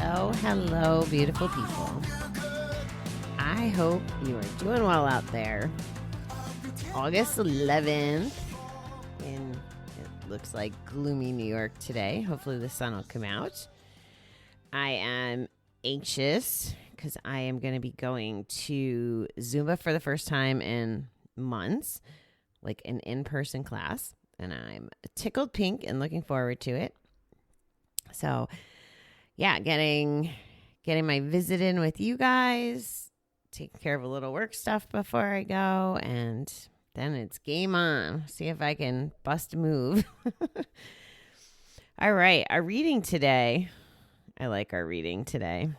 Hello, beautiful people. I hope you are doing well out there. August 11th, and it looks like gloomy New York today. Hopefully the sun will come out. I am anxious because I am going to be going to Zumba for the first time in months, like an in-person class, and I'm tickled pink and looking forward to it. So, yeah, getting my visit in with you guys, taking care of a little work stuff before I go, and then it's game on. See if I can bust a move. All right, our reading today. I like our reading today.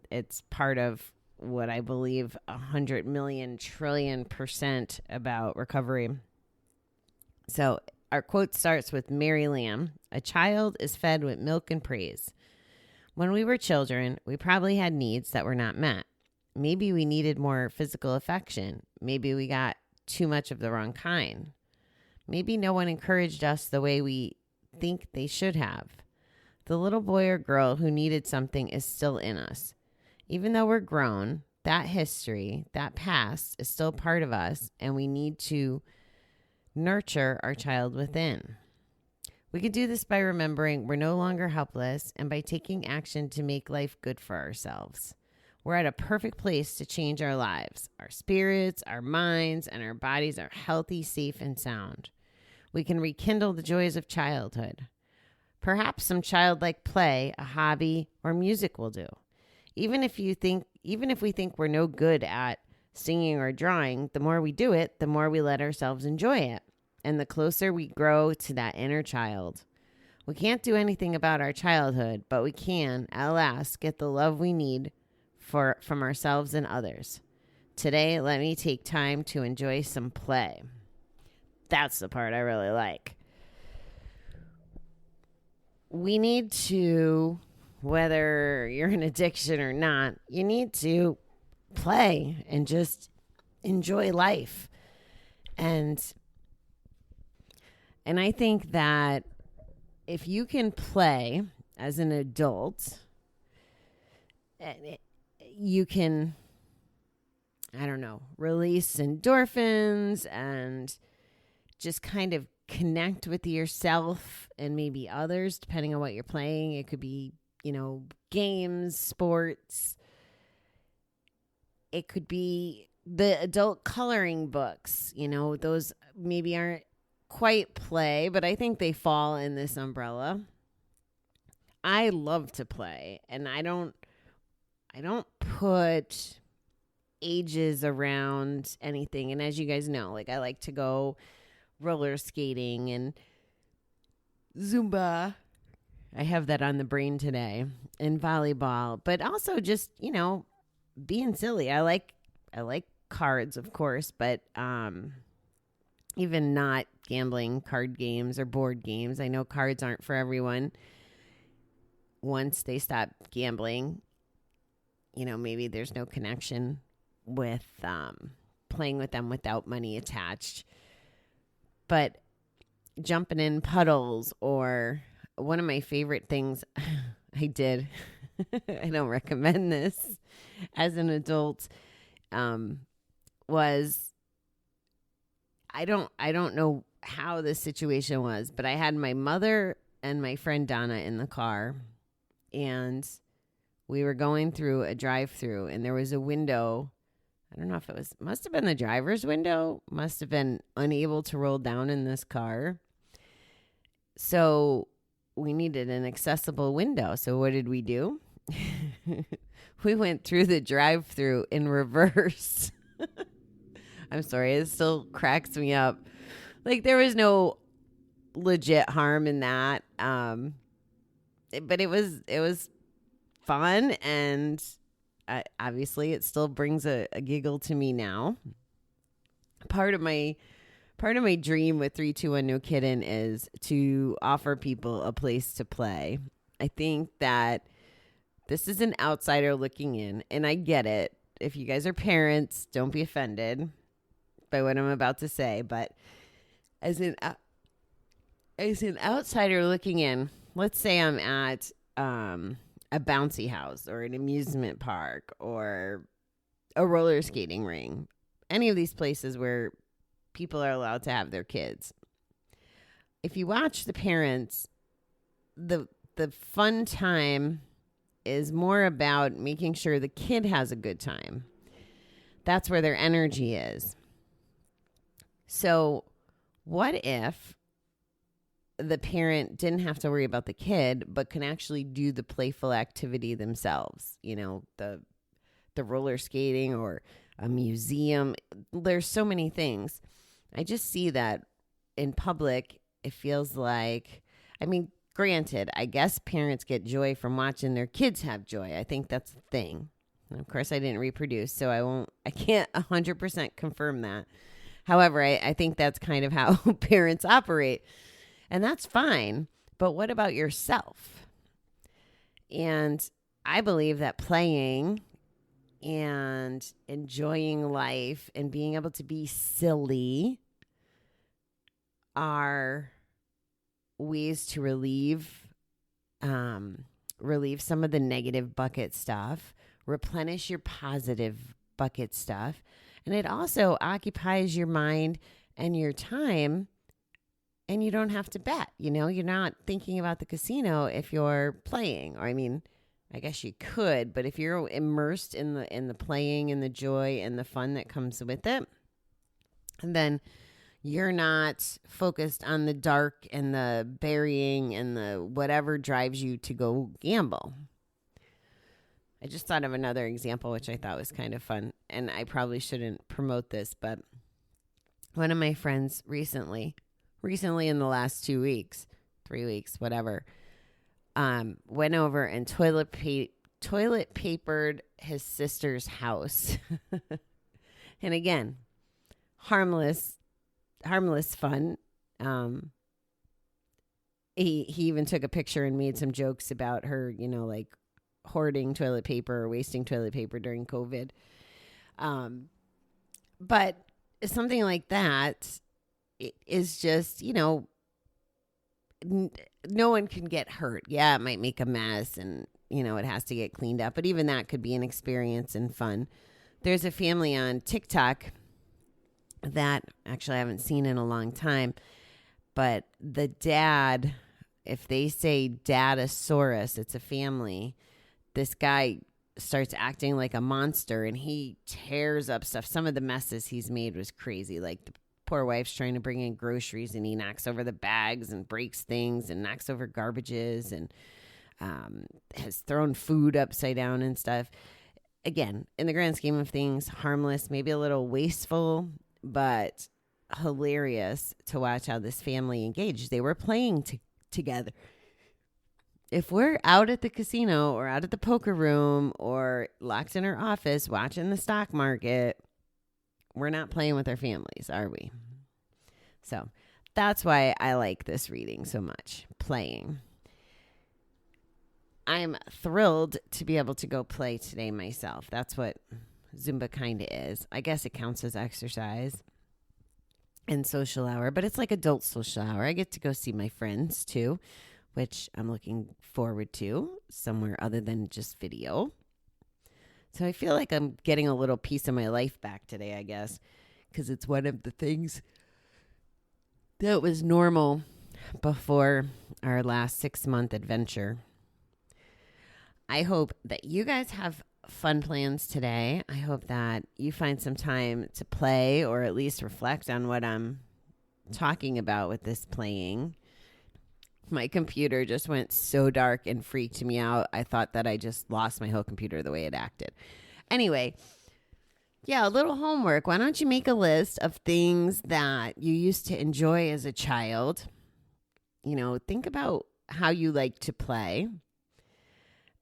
It's part of what I believe 100 million trillion % about recovery. So our quote starts with Mary Lamb. A child is fed with milk and praise. When we were children, we probably had needs that were not met. Maybe we needed more physical affection. Maybe we got too much of the wrong kind. Maybe no one encouraged us the way we think they should have. The little boy or girl who needed something is still in us. Even though we're grown, that history, that past is still part of us, and we need to nurture our child within. We can do this by remembering we're no longer helpless and by taking action to make life good for ourselves. We're at a perfect place to change our lives. Our spirits, our minds, and our bodies are healthy, safe, and sound. We can rekindle the joys of childhood. Perhaps some childlike play, a hobby, or music will do. Even if we think we're no good at singing or drawing, the more we do it, the more we let ourselves enjoy it. And the closer we grow to that inner child. We can't do anything about our childhood, but we can, at last, get the love we need from ourselves and others. Today, let me take time to enjoy some play. That's the part I really like. We need to, whether you're in addiction or not, you need to play and just enjoy life. And I think that if you can play as an adult, you can, release endorphins and just kind of connect with yourself and maybe others, depending on what you're playing. It could be, games, sports. It could be the adult coloring books. Those maybe aren't quite play, but I think they fall in this umbrella. I love to play, and I don't put ages around anything. And as you guys know, I like to go roller skating and Zumba. I have that on the brain today, and volleyball, but also just, being silly. I like cards, of course, but even not gambling card games or board games. I know cards aren't for everyone. Once they stop gambling, maybe there's no connection with playing with them without money attached. But jumping in puddles, or one of my favorite things I did, I don't recommend this as an adult, was I don't know how this situation was, but I had my mother and my friend Donna in the car, and we were going through a drive-through, and there was a window. I don't know if must have been the driver's window, must have been unable to roll down in this car. So we needed an accessible window. So what did we do? We went through the drive-through in reverse. I'm sorry, it still cracks me up. There was no legit harm in that. But it was fun, and obviously it still brings a giggle to me now. Part of my dream with 321 No Kiddin is to offer people a place to play. I think that this is an outsider looking in, and I get it. If you guys are parents, don't be offended by what I'm about to say, but as an outsider looking in, let's say I'm at a bouncy house or an amusement park or a roller skating ring, any of these places where people are allowed to have their kids. If you watch the parents, the fun time is more about making sure the kid has a good time. That's where their energy is. So what if the parent didn't have to worry about the kid, but can actually do the playful activity themselves? You know, the roller skating or a museum. There's so many things. I just see that in public, it feels like, I mean, granted, I guess parents get joy from watching their kids have joy. I think that's the thing. And of course, I didn't reproduce, so I can't 100% confirm that. However, I think that's kind of how parents operate. And that's fine. But what about yourself? And I believe that playing and enjoying life and being able to be silly are ways to relieve some of the negative bucket stuff, replenish your positive bucket stuff, and it also occupies your mind and your time, and you don't have to bet. You know, you're not thinking about the casino if you're playing. Or I mean, I guess you could, but if you're immersed in the playing and the joy and the fun that comes with it, and then you're not focused on the dark and the burying and the whatever drives you to go gamble. I just thought of another example, which I thought was kind of fun, and I probably shouldn't promote this, but one of my friends recently in the last 2 weeks, 3 weeks, whatever, went over and toilet papered his sister's house. And again, harmless fun. He even took a picture and made some jokes about her, you know, like hoarding toilet paper or wasting toilet paper during COVID. But something like that is just, you know, no one can get hurt. Yeah, it might make a mess and, you know, it has to get cleaned up. But even that could be an experience and fun. There's a family on TikTok that actually I haven't seen in a long time. But the dad, if they say Dadasaurus, it's a family. This guy starts acting like a monster and he tears up stuff. Some of the messes he's made was crazy. Like the poor wife's trying to bring in groceries and he knocks over the bags and breaks things and knocks over garbages and has thrown food upside down and stuff. Again, in the grand scheme of things, harmless, maybe a little wasteful, but hilarious to watch how this family engaged. They were playing together. If we're out at the casino or out at the poker room or locked in our office watching the stock market, we're not playing with our families, are we? So that's why I like this reading so much, playing. I'm thrilled to be able to go play today myself. That's what Zumba kind of is. I guess it counts as exercise and social hour, but it's like adult social hour. I get to go see my friends too, which I'm looking forward to somewhere other than just video. So I feel like I'm getting a little piece of my life back today, I guess, because it's one of the things that was normal before our last 6-month adventure. I hope that you guys have fun plans today. I hope that you find some time to play or at least reflect on what I'm talking about with this playing. My computer just went so dark and freaked me out. I thought that I just lost my whole computer the way it acted. Anyway, yeah, a little homework. Why don't you make a list of things that you used to enjoy as a child? You know, think about how you like to play.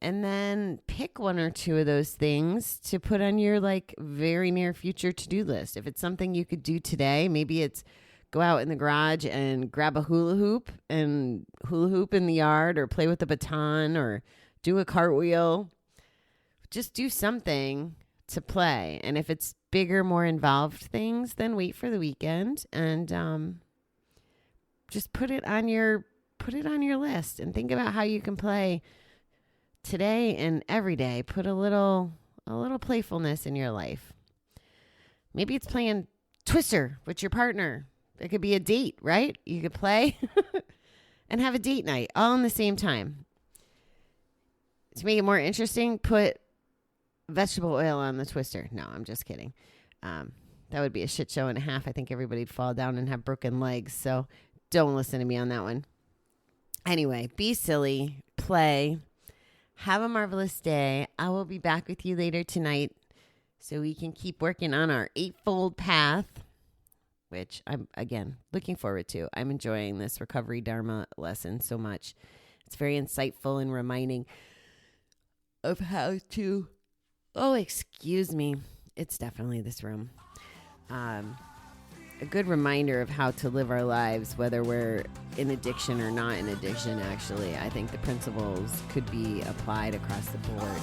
And then pick one or two of those things to put on your like very near future to-do list. If it's something you could do today, maybe it's go out in the garage and grab a hula hoop and hula hoop in the yard or play with a baton or do a cartwheel. Just do something to play. And if it's bigger, more involved things, then wait for the weekend and just put it on your list and think about how you can play today and every day, put a little playfulness in your life. Maybe it's playing Twister with your partner. It could be a date, right? You could play and have a date night all in the same time. To make it more interesting, put vegetable oil on the Twister. No, I'm just kidding. That would be a shit show and a half. I think everybody'd fall down and have broken legs. So don't listen to me on that one. Anyway, be silly, play, have a marvelous day. I will be back with you later tonight so we can keep working on our 8-fold path, which I'm, again, looking forward to. I'm enjoying this recovery Dharma lesson so much. It's very insightful and reminding of how to, excuse me. It's definitely this room. A good reminder of how to live our lives, whether we're in addiction or not in addiction, actually. I think the principles could be applied across the board.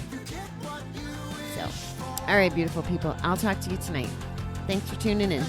So, all right, beautiful people. I'll talk to you tonight. Thanks for tuning in.